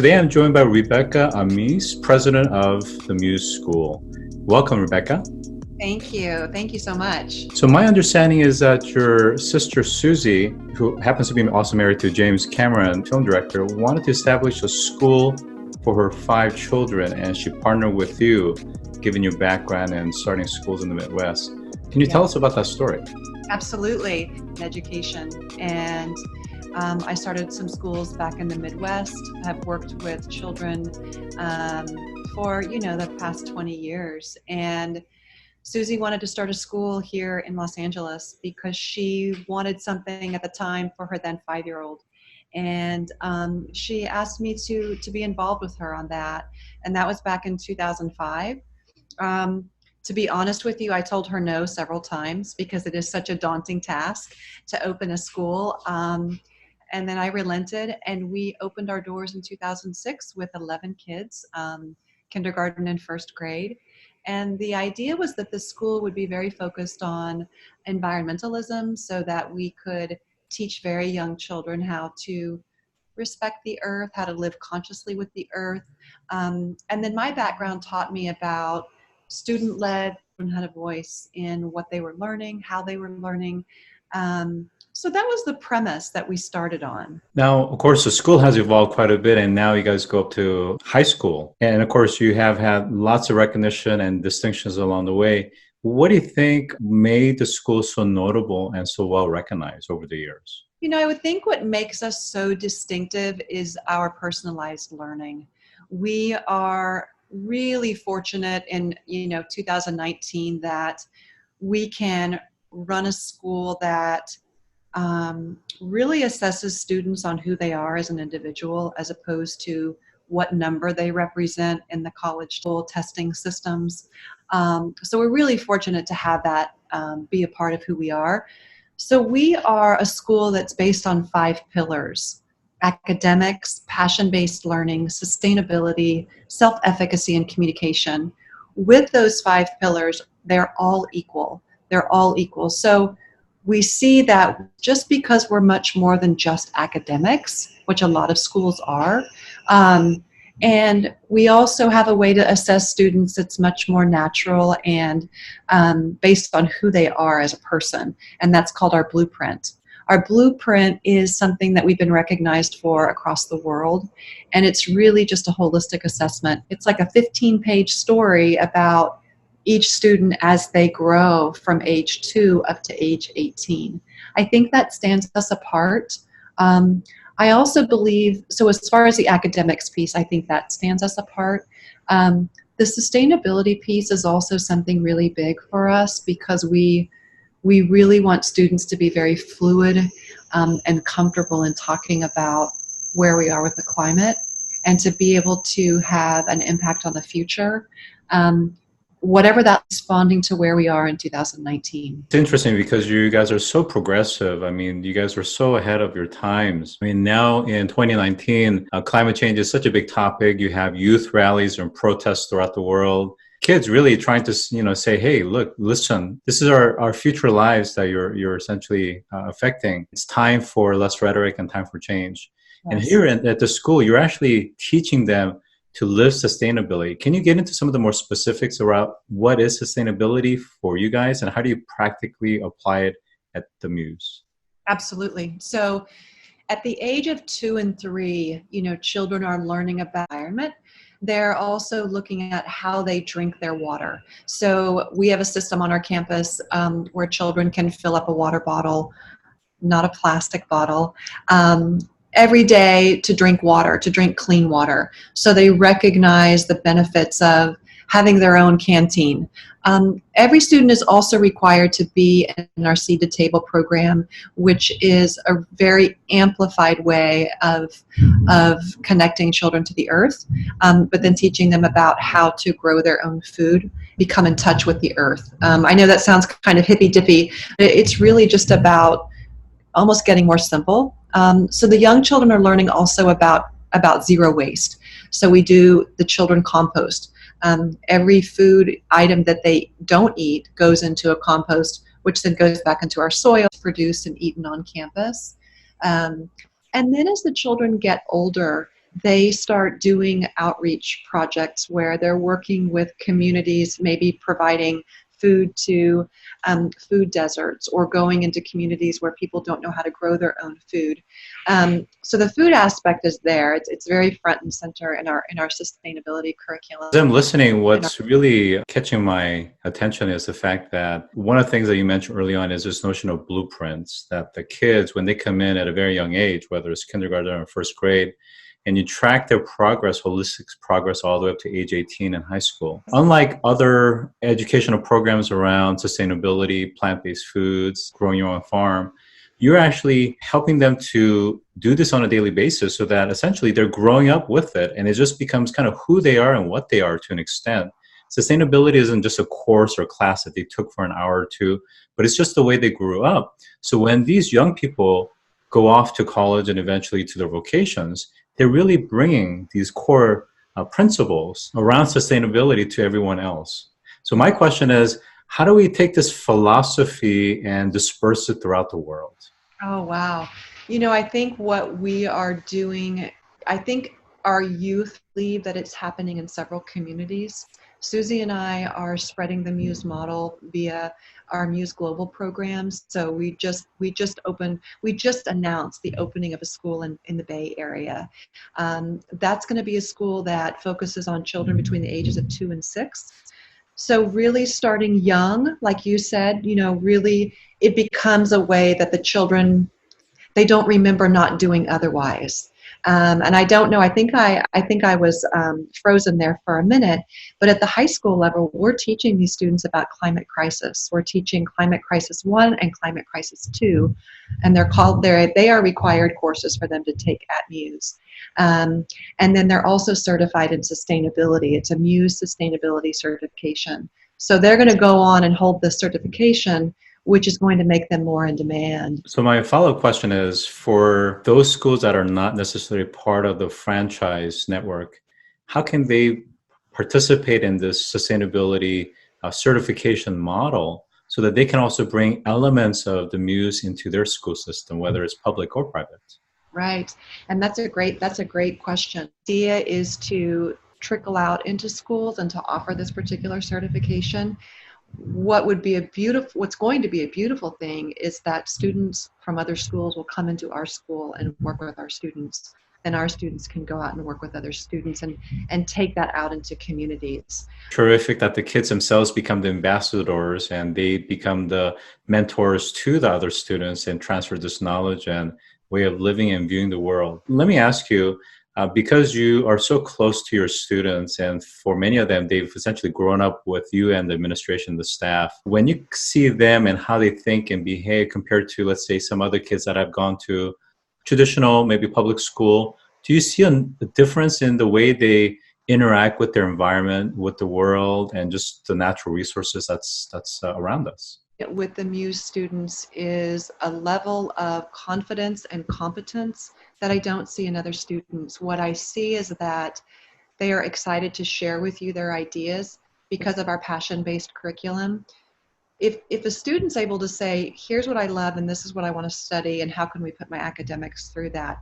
Today I'm joined by Rebecca Amyx, president of the MUSE School. Welcome, Rebecca. Thank you. Thank you so much. So my understanding is that your sister Susie, who happens to be also married to James Cameron, film director, wanted to establish a school for her 5 children, and she partnered with you, given your background in starting schools in the Midwest. Can you tell us about that story? Absolutely. Education. And I started some schools back in the Midwest. I've worked with children for, the past 20 years. And Susie wanted to start a school here in Los Angeles because she wanted something at the time for her then 5-year-old. And she asked me to be involved with her on that. And that was back in 2005. To be honest with you, I told her no several times because it is such a daunting task to open a school. And then I relented, and we opened our doors in 2006 with 11 kids, kindergarten and first grade. And the idea was that the school would be very focused on environmentalism so that we could teach very young children how to respect the earth, how to live consciously with the earth. And then my background taught me about student-led, and had a voice in what they were learning, how they were learning. So that was the premise that we started on. Now, of course, the school has evolved quite a bit, and now you guys go up to high school. And of course, you have had lots of recognition and distinctions along the way. What do you think made the school so notable and so well recognized over the years? I would think what makes us so distinctive is our personalized learning. We are really fortunate in 2019 that we can run a school that really assesses students on who they are as an individual, as opposed to what number they represent in the college school testing systems. So we're really fortunate to have that be a part of who we are. So we are a school that's based on 5 pillars: academics, passion-based learning, sustainability, self-efficacy, and communication. With those 5 pillars, they're all equal. They're all equal. So we see that just because we're much more than just academics, which a lot of schools are, and we also have a way to assess students that's much more natural and based on who they are as a person, and that's called our blueprint. Our blueprint is something that we've been recognized for across the world, and it's really just a holistic assessment. It's like a 15-page story about each student as they grow from age 2 up to age 18. I think that stands us apart. I also believe, so as far as the academics piece, I think that stands us apart. The sustainability piece is also something really big for us because we really want students to be very fluid and comfortable in talking about where we are with the climate and to be able to have an impact on the future. Whatever that's responding to where we are in 2019. It's interesting because you guys are so progressive. I mean, you guys are so ahead of your times. I mean, now in 2019, climate change is such a big topic. You have youth rallies and protests throughout the world. Kids really trying to, say, hey, look, listen, this is our future lives that you're essentially affecting. It's time for less rhetoric and time for change. Yes. And here at the school, you're actually teaching them to live sustainability. Can you get into some of the more specifics around what is sustainability for you guys and how do you practically apply it at the MUSE? Absolutely. So at the age of 2 and 3, children are learning about environment. They're also looking at how they drink their water. So we have a system on our campus where children can fill up a water bottle, not a plastic bottle, every day to drink water, to drink clean water. So they recognize the benefits of having their own canteen. Every student is also required to be in our Seed to Table program, which is a very amplified way of connecting children to the earth, but then teaching them about how to grow their own food, become in touch with the earth. I know that sounds kind of hippy-dippy, but it's really just about almost getting more simple. So the young children are learning also about zero waste. So we do the children compost. Every food item that they don't eat goes into a compost, which then goes back into our soil, produced and eaten on campus. And then as the children get older, they start doing outreach projects where they're working with communities, maybe providing food to food deserts, or going into communities where people don't know how to grow their own food. So the food aspect is there. It's very front and center in our sustainability curriculum. As I'm listening, what's really catching my attention is the fact that one of the things that you mentioned early on is this notion of blueprints, that the kids, when they come in at a very young age, whether it's kindergarten or first grade, and you track their progress, holistic progress, all the way up to age 18 in high school. Unlike other educational programs around sustainability, plant-based foods, growing your own farm, you're actually helping them to do this on a daily basis so that essentially they're growing up with it, and it just becomes kind of who they are and what they are to an extent. Sustainability isn't just a course or class that they took for an hour or two, but it's just the way they grew up. So when these young people go off to college and eventually to their vocations, they're really bringing these core principles around sustainability to everyone else. So my question is, how do we take this philosophy and disperse it throughout the world? Oh, wow. I think what we are doing, I think our youth believe that it's happening in several communities. Susie and I are spreading the MUSE model via our MUSE Global programs. So we just announced the opening of a school in the Bay Area. That's going to be a school that focuses on children between the ages of 2 and 6. So really starting young, like you said, really it becomes a way that the children, they don't remember not doing otherwise. And I don't know, I think I was frozen there for a minute, but at the high school level, we're teaching these students about climate crisis. We're teaching Climate Crisis 1 and Climate Crisis 2, and they are required courses for them to take at MUSE. And then they're also certified in sustainability. It's a MUSE sustainability certification. So they're going to go on and hold this certification, which is going to make them more in demand. So my follow-up question is, for those schools that are not necessarily part of the franchise network, how can they participate in this sustainability certification model so that they can also bring elements of the MUSE into their school system, whether it's public or private? Right, and that's a great question. The idea is to trickle out into schools and to offer this particular certification. What's going to be a beautiful thing is that students from other schools will come into our school and work with our students. Then our students can go out and work with other students and take that out into communities. Terrific that the kids themselves become the ambassadors and they become the mentors to the other students and transfer this knowledge and way of living and viewing the world. Let me ask you, because you are so close to your students, and for many of them, they've essentially grown up with you and the administration, the staff. When you see them and how they think and behave compared to, let's say, some other kids that have gone to traditional, maybe public school, do you see a difference in the way they interact with their environment, with the world, and just the natural resources that's around us? With the MUSE students is a level of confidence and competence that I don't see in other students. What I see is that they are excited to share with you their ideas because of our passion-based curriculum. If a student's able to say, here's what I love and this is what I want to study and how can we put my academics through that,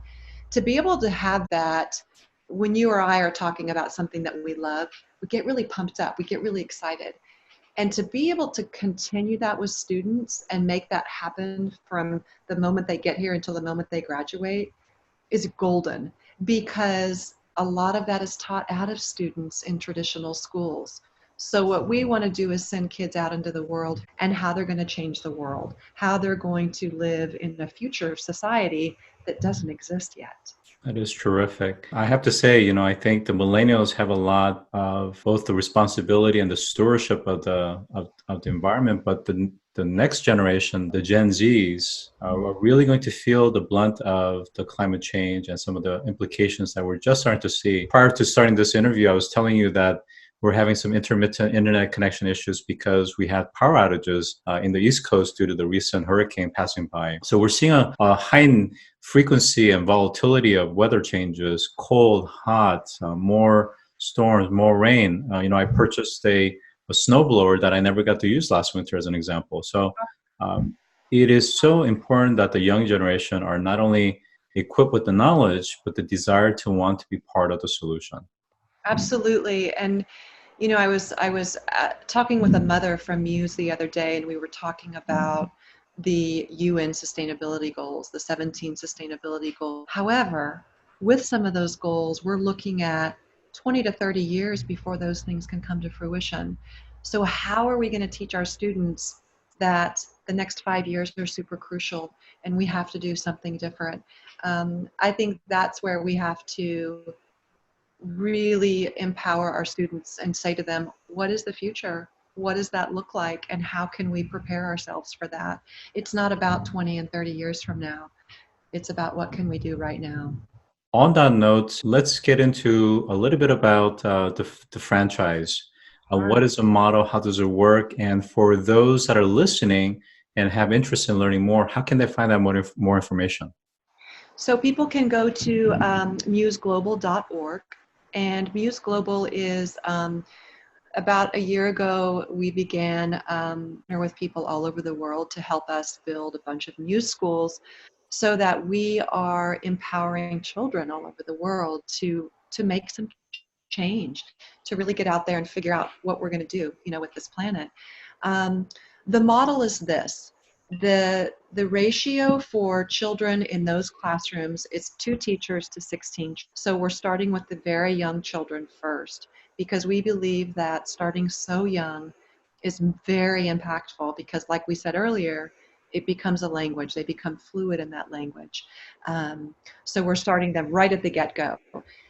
to be able to have that when you or I are talking about something that we love, we get really pumped up, we get really excited. And to be able to continue that with students and make that happen from the moment they get here until the moment they graduate is golden, because a lot of that is taught out of students in traditional schools. So what we want to do is send kids out into the world and how they're going to change the world, how they're going to live in a future society that doesn't exist yet. That is terrific. I have to say, I think the millennials have a lot of both the responsibility and the stewardship of the environment, but the next generation, the Gen Zs, are really going to feel the blunt of the climate change and some of the implications that we're just starting to see. Prior to starting this interview, I was telling you that we're having some intermittent internet connection issues because we had power outages in the East Coast due to the recent hurricane passing by. So we're seeing a heightened frequency and volatility of weather changes, cold, hot, more storms, more rain. I purchased a snowblower that I never got to use last winter as an example. So it is so important that the young generation are not only equipped with the knowledge, but the desire to want to be part of the solution. Absolutely. And I was talking with a mother from MUSE the other day, and we were talking about the UN sustainability goals, the 17 sustainability goals. However, with some of those goals, we're looking at 20 to 30 years before those things can come to fruition. So how are we going to teach our students that the next 5 years are super crucial and we have to do something different? I think that's where we have to really empower our students and say to them, what is the future? What does that look like? And how can we prepare ourselves for that? It's not about 20 and 30 years from now. It's about what can we do right now. On that note, let's get into a little bit about the franchise. What Sure. is a model? How does it work? And for those that are listening and have interest in learning more, how can they find out more information? So people can go to museglobal.org, and Muse Global is about a year ago, we began with people all over the world to help us build a bunch of MUSE schools so that we are empowering children all over the world to make some change, to really get out there and figure out what we're going to do, with this planet. Um, the model is this. The ratio for children in those classrooms is 2 teachers to 16. So we're starting with the very young children first, because we believe that starting so young is very impactful, because like we said earlier, it becomes a language. They become fluid in that language. So we're starting them right at the get-go.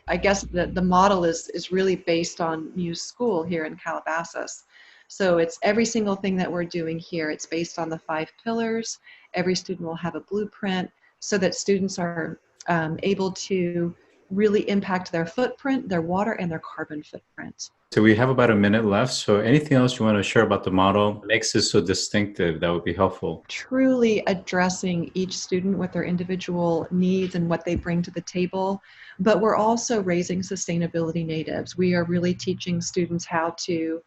I guess the model is really based on MUSE School here in Calabasas. So it's every single thing that we're doing here. It's based on the 5 pillars. Every student will have a blueprint so that students are able to really impact their footprint, their water, and their carbon footprint. So we have about a minute left. So anything else you want to share about the model that makes it so distinctive? That would be helpful. Truly addressing each student with their individual needs and what they bring to the table. But we're also raising sustainability natives. We are really teaching students how to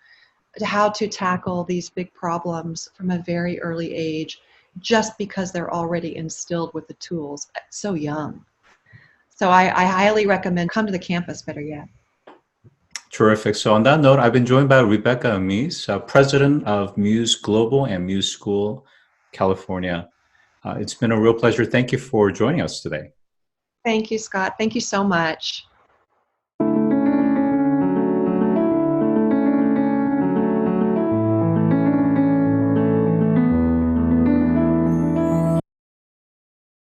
tackle these big problems from a very early age, just because they're already instilled with the tools so young. So I highly recommend come to the campus, better yet. Terrific. So on that note, I've been joined by Rebecca Amyx, President of MUSE Global and MUSE School, California. It's been a real pleasure. Thank you for joining us today. Thank you, Scott. Thank you so much.